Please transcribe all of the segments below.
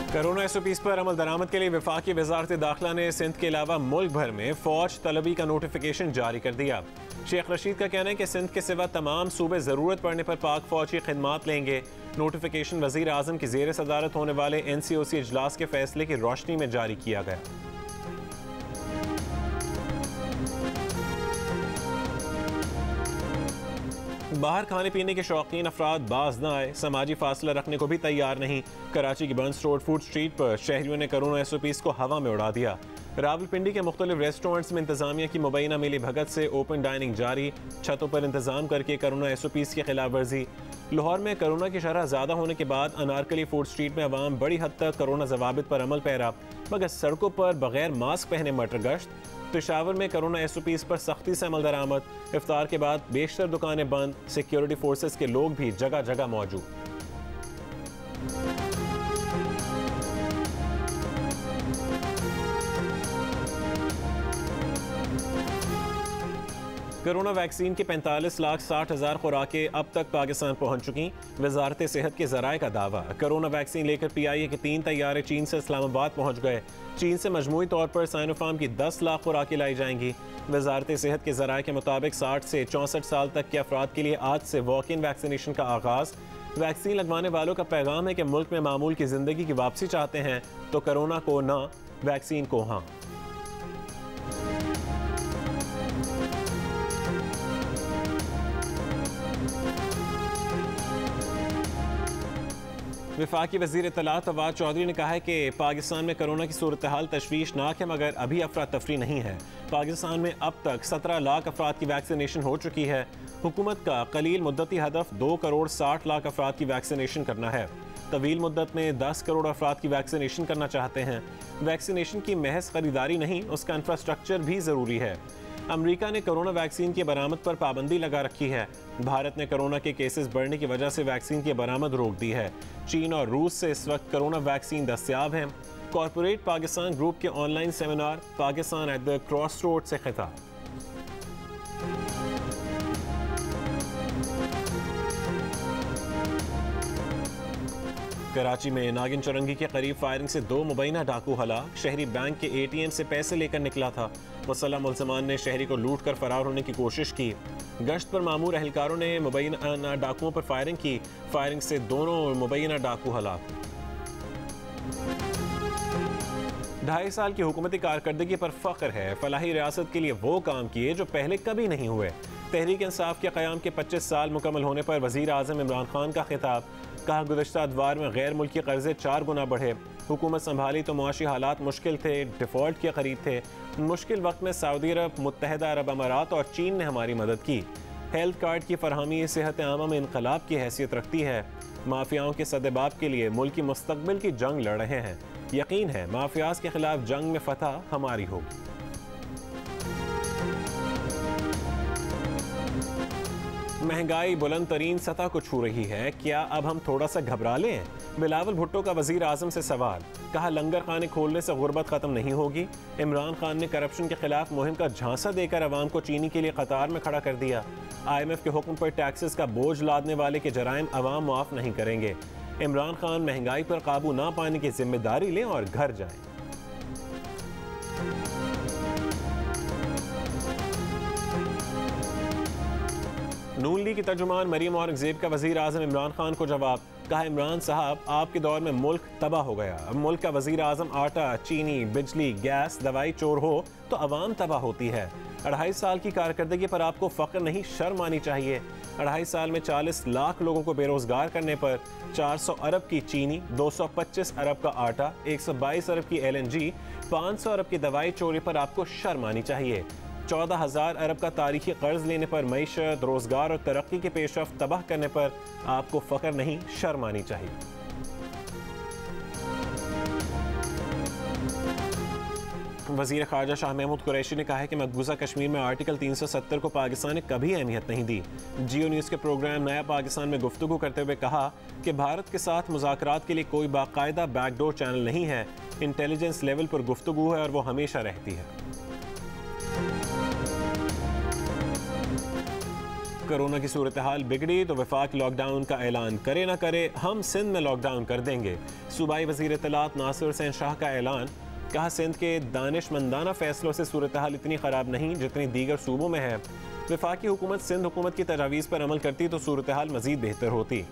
Corona SOPs पर अमल दरामद के लिए वफाकी वजारत दाखिला ने सिंध के अलावा मुल्क भर में फौज तलबी का नोटिफिकेशन जारी कर दिया। शेख रशीद का कहना है कि सिंध के सिवा तमाम सूबे ज़रूरत पड़ने पर पाक फौज की खिदमात लेंगे। नोटिफिकेशन वज़ीर आज़म की ज़ेर सदारत होने वाले NCOC इजलास के फैसले की रोशनी में जारी किया गया। बाहर खाने पीने के शौकीन अफराद बाज न आए, समाजी फासला रखने को भी तैयार नहीं। कराची की बंस रोड फूड स्ट्रीट पर शहरियों ने कोरोना SOPs को हवा में उड़ा दिया। रावलपिंडी के मुख्तलिफ रेस्टोरेंट्स में इंतजामिया की मुबैना मिली भगत से ओपन डाइनिंग जारी, छतों पर इंतजाम करके कोरोना SOPs की खिलाफ वर्जी। लाहौर में कोरोना की शरह ज़्यादा होने के बाद अनारकली फूड स्ट्रीट में अवाम बड़ी हद तक कोरोना जवाबित पर अमल पैरा, मगर सड़कों पर बगैर मास्क पहने मटर गश्त। पेशावर में कोरोना SOPs पर सख्ती से अमल दरामद, इफ्तार के बाद बेशतर दुकानें बंद, सिक्योरिटी फोर्सेस के लोग भी जगह जगह मौजूद। कोरोना वैक्सीन की 45,60,000 खुराकें अब तक पाकिस्तान पहुंच चुकी। वजारत सेहत के ज़राए का दावा, कोरोना वैक्सीन लेकर PIA के 3 तैयारे चीन से इस्लामाबाद पहुंच गए। चीन से मजमूई तौर पर साइनोफार्म की 10 लाख खुराकें लाई जाएंगी। वजारत सेहत के ज़राए के मुताबिक 60 से 64 साल तक के अफराद के लिए आज से वॉक इन वैक्सीनेशन का आगाज़। वैक्सीन लगवाने वालों का पैगाम है कि मुल्क में मामूल की ज़िंदगी की वापसी चाहते हैं तो कोरोना को ना, वैक्सीन को हाँ। वफाकी वज़ीर इत्तलात फवाद चौधरी ने कहा है कि पाकिस्तान में कोरोना की सूरत हाल तशवीशनाक है, मगर अभी अफरा तफरी नहीं है। पाकिस्तान में अब तक 17 लाख अफराद की वैक्सीनेशन हो चुकी है। हुकूमत का कलील मुद्दती हदफ 2 करोड़ 60 लाख अफराद की वैक्सीनेशन करना है। तवील मुद्दत में 10 करोड़ अफराद की वैक्सीनेशन करना चाहते हैं। वैक्सीनेशन की महज खरीदारी नहीं, उसका इंफ्रास्ट्रक्चर भी ज़रूरी है। अमेरिका ने कोरोना वैक्सीन की बरामद पर पाबंदी लगा रखी है। भारत ने कोरोना के केसेस बढ़ने की वजह से वैक्सीन की बरामद रोक दी है। चीन और रूस से इस वक्त कोरोना वैक्सीन दस्तयाब है। कॉरपोरेट पाकिस्तान ग्रुप के online seminar Pakistan at the cross road से खिताब। कराची में नागिन चौरंगी के करीब फायरिंग से 2 मुबैना डाकू हलाक। शहरी बैंक के ATM से पैसे लेकर निकला था। मुसल्लह मुल्ज़मान ने शहरी को लूट कर फरार होने की कोशिश की। गश्त पर मामूर अहलकारों ने मुबैना डाकुओं पर फायरिंग की। फायरिंग से दोनों मुबैना डाकू हलाक। 2.5 साल की हुकूमती कारकर्दगी पर फख्र है। फलाही रियासत के लिए वो काम किए जो पहले कभी नहीं हुए। तहरीक इंसाफ के क़याम के 25 साल मुकम्मल होने पर वज़ीर आज़म इमरान खान का खिताब। कहा, गुज़श्ता अदवार में गैर मुल्की कर्जे 4 गुना बढ़े। हुकूमत संभाली तो मुआशी हालात मुश्किल थे, डिफ़ॉल्ट के करीब थे। मुश्किल वक्त में सऊदी अरब, मुत्तहिदा अरब अमारात और चीन ने हमारी मदद की। हेल्थ कार्ड की फरहमी सेहत आमा में इनकलाब की हैसियत रखती है। माफियाओं के सदेबाब के लिए मुल्क की मुस्तकबिल की जंग लड़ रहे हैं। यकीन है माफियाज के खिलाफ जंग में फतह हमारी होगी। महंगाई बुलंद तरीन सतह को छू रही है, क्या अब हम थोड़ा सा घबरा लें? बिलावल भुट्टो का वजीर आजम से सवाल। कहा, लंगर खाने खोलने से गुर्बत खत्म नहीं होगी। इमरान खान ने करप्शन के खिलाफ मुहिम का झांसा देकर अवाम को चीनी के लिए कतार में खड़ा कर दिया। IMF के हुक्म पर टैक्सेस का बोझ लादने वाले के जराइम अवाम माफ नहीं करेंगे। इमरान खान महंगाई पर काबू ना पाने की जिम्मेदारी लें और घर जाएं। नून लीग की तर्जुमान मरीम औरंगजेब का वजीर आजम इमरान खान को जवाब। कहा, इमरान साहब आपके दौर में मुल्क तबाह हो गया। अब मुल्क का वजीर आजम आटा, चीनी, बिजली, गैस, दवाई चोर हो तो अवाम तबाह होती है। 2.5 साल की कारकर्दगी पर आपको फख्र नहीं शर्म आनी चाहिए। 2.5 साल में 40 लाख लोगों को बेरोजगार करने पर 400 अरब की चीनी, 225 अरब का आटा, 122 अरब की LNG, 500 अरब की दवाई चोरी पर आपको शर्म आनी चाहिए। 14,000 अरब का तारीखी कर्ज लेने पर मईशत, रोजगार और तरक्की के पेशरफ्त तबाह करने पर आपको फख्र नहीं शर्म आनी चाहिए। वज़ीर ख़ारजा शाह महमूद कुरैशी ने कहा है कि मकबूजा कश्मीर में आर्टिकल 370 को पाकिस्तान ने कभी अहमियत नहीं दी। जियो न्यूज़ के प्रोग्राम नया पाकिस्तान में गुफ्तगू करते हुए कहा कि भारत के साथ मुज़ाकरात के लिए कोई बाकायदा बैकडोर चैनल नहीं है। इंटेलिजेंस लेवल पर गुफ्तगू है और वो हमेशा रहती है। कोरोना की सूरत हाल बिगड़ी तो वफाक लॉकडाउन का ऐलान करे ना करे, हम सिंध में लॉकडाउन कर देंगे। सूबाई वज़ीर इत्तलात नासिर हुसैन शाह का ऐलान। कहा, सिंध के दानिशमंदाना फैसलों से सूरत हाल इतनी ख़राब नहीं जितनी दीगर सूबों में है। वफाकी हुकूमत सिंध हुकूमत की तजावीज़ पर अमल करती तो सूरत हाल मज़ीद बेहतर होती।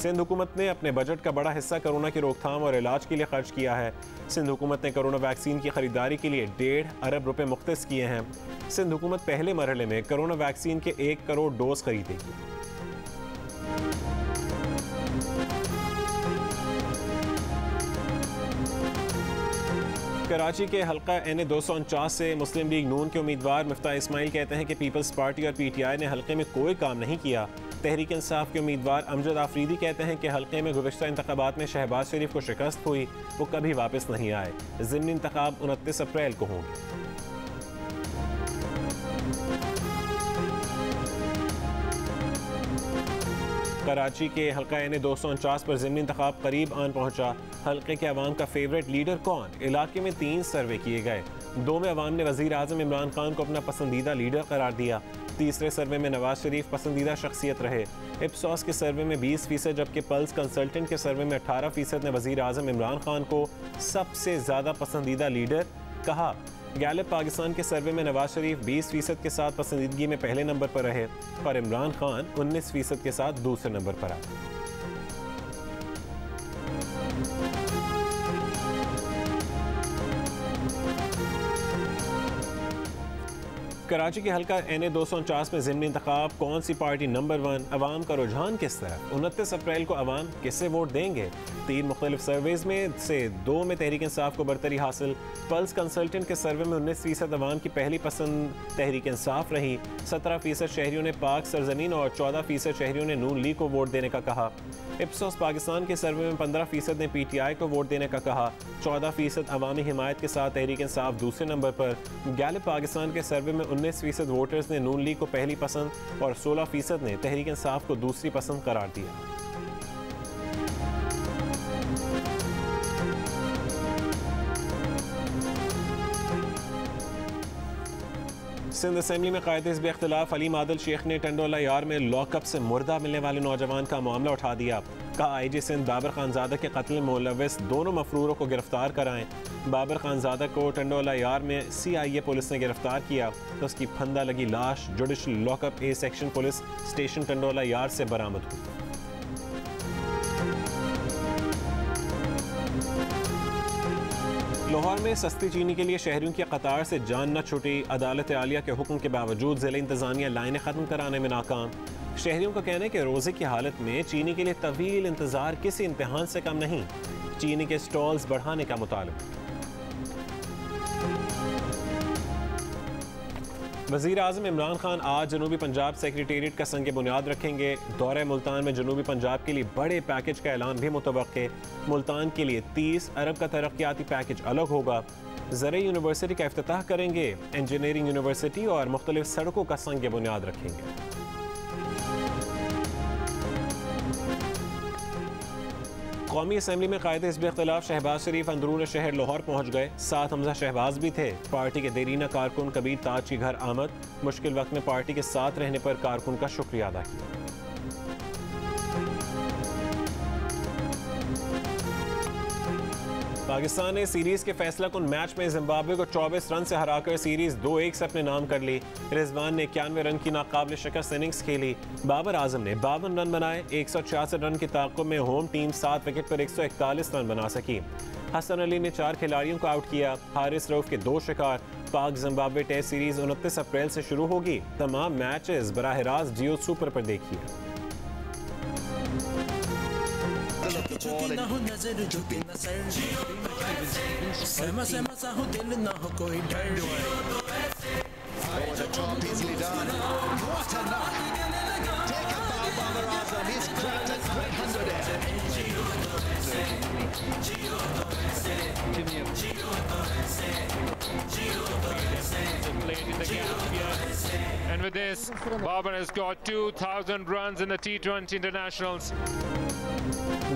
सिंध हुकूमत ने अपने बजट का बड़ा हिस्सा कोरोना की रोकथाम और इलाज के लिए खर्च किया है। सिंध हुकूमत ने कोरोना वैक्सीन की खरीदारी के लिए 1.5 अरब रुपए मुख्तस किए हैं। सिंध हुकूमत पहले मरहले में कोरोना वैक्सीन के 1 करोड़ डोज खरीदेगी। कराची के हल्का NA 249 से मुस्लिम लीग नून के उम्मीदवार मिफ्ताह इस्माइल कहते हैं कि पीपल्स पार्टी और PTI ने हल्के में कोई काम नहीं किया। तहरीक इंसाफ के उम्मीदवार अमजद आफरीदी कहते हैं कि हल्के में गुज़श्ता इंतखाबात में शहबाज शरीफ को शिकस्त हुई, वो कभी वापस नहीं आए। ज़िमनी इंतखाब 29 अप्रैल को होंगे। कराची के हल्का NA 249 पर ज़िमनी इंतखाब करीब आन पहुंचा। हल्के के अवाम का फेवरेट लीडर कौन? इलाके में 3 सर्वे किए गए। 2 में अवाम ने वज़ीर आज़म इमरान खान को अपना पसंदीदा लीडर करार दिया। तीसरे सर्वे में नवाज शरीफ पसंदीदा शख्सियत रहे। इप्सॉस के सर्वे में 20%, जबकि पल्स कंसल्टेंट के सर्वे में 18% ने वज़ीर आज़म इमरान खान को सबसे ज़्यादा पसंदीदा लीडर कहा। गैलिब पाकिस्तान के सर्वे में नवाज शरीफ 20% के साथ पसंदीदगी में पहले नंबर पर रहे और इमरान खान 19% के साथ दूसरे नंबर पर आए। कराची के हल्का NA 249 में ज़िमनी इंतखाब, कौन सी पार्टी नंबर 1, अवाम का रुझान किस तरफ? 29 अप्रैल को अवाम किसे वोट देंगे? 3 मुख्तलिफ सर्वेज में से 2 में तहरीक इंसाफ को बरतरी हासिल। पल्स कंसल्टेंट के सर्वे में 19% अवाम की पहली पसंद तहरीक इंसाफ रही। 17% शहरियों ने पाक सरजमीन और 14% शहरियों ने नून लीग को वोट देने का कहा। इप्सोस पाकिस्तान के सर्वे में 15% ने PTI को वोट देने का कहा। 14% अवामी हिमायत के साथ तहरीक इंसाफ दूसरे नंबर पर। गैलिब पाकिस्तान के सर्वे में 19% वोटर्स ने नून लीग को पहली पसंद और 16% ने तहरीक इंसाफ को दूसरी पसंद करार दिया। सिंध असेंबली में कायदे हिज़्ब इख्तिलाफ अलीम आदिल शेख ने टंडोला यार में लॉकअप से मुर्दा मिलने वाले नौजवान का मामला उठा दिया। कहा, IG सिंध बाबर खानजादा के कत्ल में मुलव्वस दोनों मफरूरों को गिरफ्तार कराएं। बाबर खानजादा को टंडोला यार में CIA पुलिस ने गिरफ्तार किया तो उसकी फंदा लगी लाश judicial lockup A section police station Tandola यार से बरामद हुई। लाहौर में सस्ती चीनी के लिए शहरियों की कतार से जान न छुटी। अदालत आलिया के हुक्म के बावजूद ज़िला इंतज़ामिया लाइनें ख़त्म कराने में नाकाम। शहरियों का कहना है कि रोज़े की हालत में चीनी के लिए तवील इंतज़ार किसी इम्तिहान से कम नहीं। चीनी के स्टॉल्स बढ़ाने का मुतालबा। वज़ीर आज़म इमरान खान आज जनूबी पंजाब सेक्रेटेरिएट का संग बुनियाद रखेंगे। दौरे मुल्तान में जनूबी पंजाब के लिए बड़े पैकेज का ऐलान भी मुतवक्के। मुल्तान के लिए 30 अरब का तरक्याती पैकेज अलग होगा। ज़रई यूनिवर्सिटी का इफ्तिताह करेंगे। इंजीनियरिंग यूनिवर्सिटी और मुख्तलिफ सड़कों का संग बुनियाद रखेंगे। कौमी असम्बली में कायदे हिज़्ब इख्तिलाफ शहबाज शरीफ अंदरून शहर लाहौर पहुँच गए। साथ हमजा शहबाज भी थे। पार्टी के देरीना कारकुन कबीर ताज की घर आमद। मुश्किल वक्त में पार्टी के साथ रहने पर कारकुन का शुक्रिया अदा किया। पाकिस्तान ने सीरीज के फैसला कुन मैच में जिम्बाब्वे को 24 रन से हराकर सीरीज 2-1 से अपने नाम कर ली। रिजवान ने 91 रन की नाकाबिल शिकस्त इनिंग्स खेली। बाबर आजम ने 52 रन बनाए। 166 रन की ताक़ुब में होम टीम 7 विकेट पर 141 रन बना सकी। हसन अली ने 4 खिलाड़ियों को आउट किया। हारिस रऊफ के 2 शिकार। पाक जिम्बाब्वे टेस्ट सीरीज 29 अप्रैल से शुरू होगी। तमाम मैचेस बराह रास्त जियो सुपर पर देखिए। ना हो नजर झुकी न सर सहमा सहमा सा हो दिल ना हो कोई डर And with this, Babar has got 2,000 runs in the T20 internationals.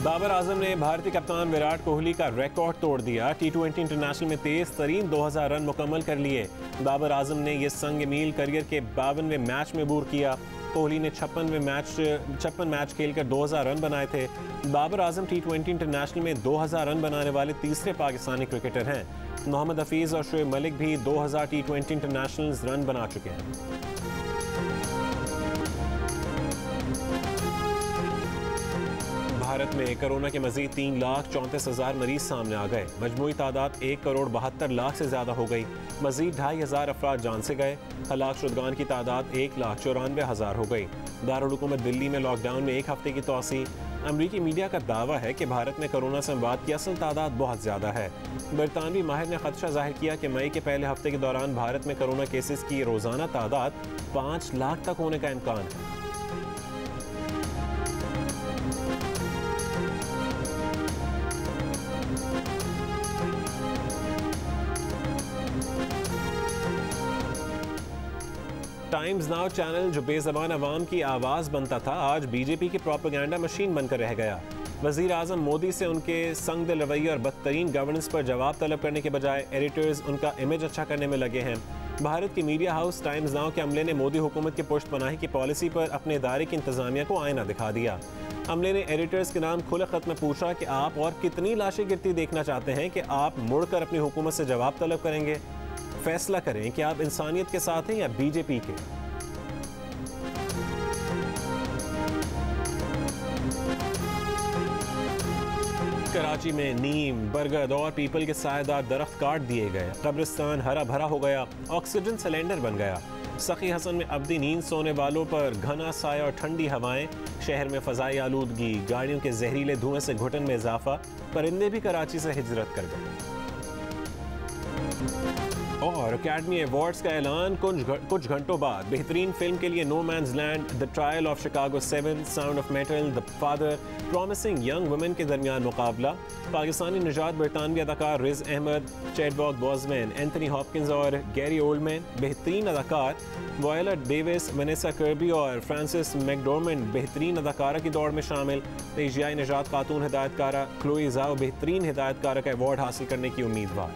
Babar Azam ने भारतीय कप्तान विराट कोहली का रिकॉर्ड तोड़ दिया। T20 इंटरनेशनल में तेज तरीन 2000 रन मुकम्मल कर लिए। बाबर आजम ने यह संग मील करियर के 52वें मैच में बूर किया। कोहली ने 56 मैच खेलकर 2000 रन बनाए थे। बाबर आजम T20 इंटरनेशनल में 2000 रन बनाने वाले तीसरे पाकिस्तानी क्रिकेटर हैं। मोहम्मद हफीज़ और शोएब मलिक भी 2000 T20 इंटरनेशनल रन बना चुके हैं। भारत में कोरोना के मजीद 3,34,000 मरीज सामने आ गए। मजमूई तादाद 1,72,00,000 से ज़्यादा हो गई। मजीद 2,500 अफराद जान से गए। हलाक शुदगान की तादाद 1,94,000 हो गई। दारुल हुकूमत दिल्ली में लॉकडाउन में 1 हफ्ते की तोसी। अमरीकी मीडिया का दावा है कि भारत में कोरोना संवाद की असल तादाद बहुत ज़्यादा है। बरतानवी माहिर ने खदशा जाहिर किया कि मई के पहले हफ्ते के दौरान भारत में कोरोना केसेस की रोज़ाना तादाद 5 लाख तक होने का इम्कान है। टाइम्स नाउ चैनल जो बेज़बान अवाम की आवाज़ बनता था, आज बीजेपी की प्रोपेगेंडा मशीन बनकर रह गया। वज़ीर आज़म मोदी से उनके संगदिल रवैये और बदतरीन गवर्नेंस पर जवाब तलब करने के बजाय एडिटर्स उनका इमेज अच्छा करने में लगे हैं। भारत की मीडिया हाउस टाइम्स नाउ के अमले ने मोदी हुकूमत की पुश्त पनाही की पॉलिसी पर अपने इदारे की इंतज़ामिया को आईना दिखा दिया। अमले ने एडिटर्स के नाम खुले ख़त में पूछा कि आप और कितनी लाशें गिरती देखना चाहते हैं कि आप मुड़कर अपनी हुकूमत से जवाब तलब करेंगे। फैसला करें कि आप इंसानियत के साथ हैं या बीजेपी के। कराची में नीम, बरगद और पीपल के सायेदार दरख्त काट दिए गए। कब्रिस्तान हरा भरा हो गया, ऑक्सीजन सिलेंडर बन गया। सखी हसन में अब्दी नींद सोने वालों पर घना साया और ठंडी हवाएं। शहर में फ़ज़ाई आलूदगी, गाड़ियों के जहरीले धुएं से घुटन में इजाफा। परिंदे भी कराची से हिजरत कर गए। और अकेडमी अवार्ड्स का ऐलान कुछ घंटों बाद। बेहतरीन फिल्म के लिए Nomadland, the trial of Chicago 7, sound of metal, the father, promising young women के दरमियान मुकाबला। पाकिस्तानी निजात बरतानवी अदाकार Riz Ahmed, Chadwick Boseman, Anthony Hopkins और गैरी ओल्डमैन बेहतरीन अदाकार। वोयला डेविस, वनेसा कर्बी और फ्रांसिस मैकडोरमेंड बेहतरीन अदाकारा की दौड़ में शामिल। एशियाई निजात खातून हिदायतकारा क्लोई ज़ाओ बेहतरीन हिदायतकारा का अवार्ड हासिल करने की उम्मीदवार।